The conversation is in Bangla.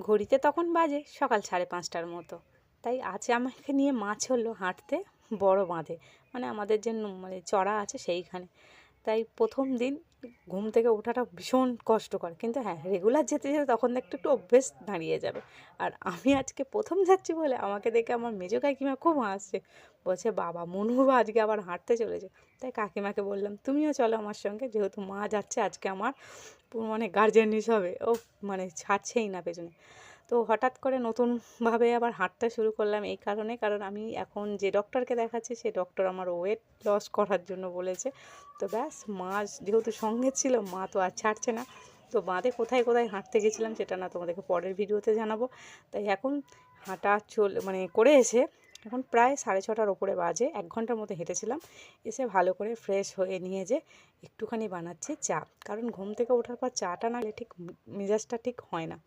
ঘড়িতে তখন বাজে সকাল 5:30টার মতো। তাই আজ আমাকে নিয়ে মা চললো হাঁটতে বড় বাঁধে, মানে আমাদের যে মানে চড়া আছে সেইখানে। তাই প্রথম দিন ঘুম থেকে ওঠাটা ভীষণ কষ্টকর, কিন্তু হ্যাঁ রেগুলার যেতে যেতে তখন একটু একটু অভ্যেস দাঁড়িয়ে যাবে। আর আমি আজকে প্রথম যাচ্ছি বলে আমাকে দেখে আমার মেজো কাকিমা খুব হাসছে, বলছে বাবা মনু আজকে আবার হাঁটতে চলেছে। তাই কাকিমাকে বললাম তুমিও চলো আমার সঙ্গে, যেহেতু মা যাচ্ছে আজকে আমার মানে গার্জেন হিসাবে ও মানে ছাড়ছেই না পেছনে। তো হঠাৎ করে নতুনভাবে আবার হাঁটতে শুরু করলাম এই কারণে, কারণ আমি এখন যে ডক্টরকে দেখাচ্ছি সে ডক্টর আমার ওয়েট লস করার জন্য বলেছে। তো ব্যাস মা যেহেতু সঙ্গে ছিল, মা তো আর ছাড়ছে না। তো বাঁধে কোথায় কোথায় হাঁটতে গেছিলাম সেটা না তোমাদেরকে পরের ভিডিওতে জানাবো। তাই এখন হাঁটা মানে করে এসে এখন প্রায় 6:30টার ওপরে বাজে, 1 ঘন্টার মতো হেঁটেছিলাম। এসে ভালো করে ফ্রেশ হয়ে নিয়ে যে একটুখানি বানাচ্ছি চা, কারণ ঘুম থেকে ওঠার পর চাটা না হলে ঠিক মেজাজটা ঠিক হয় না।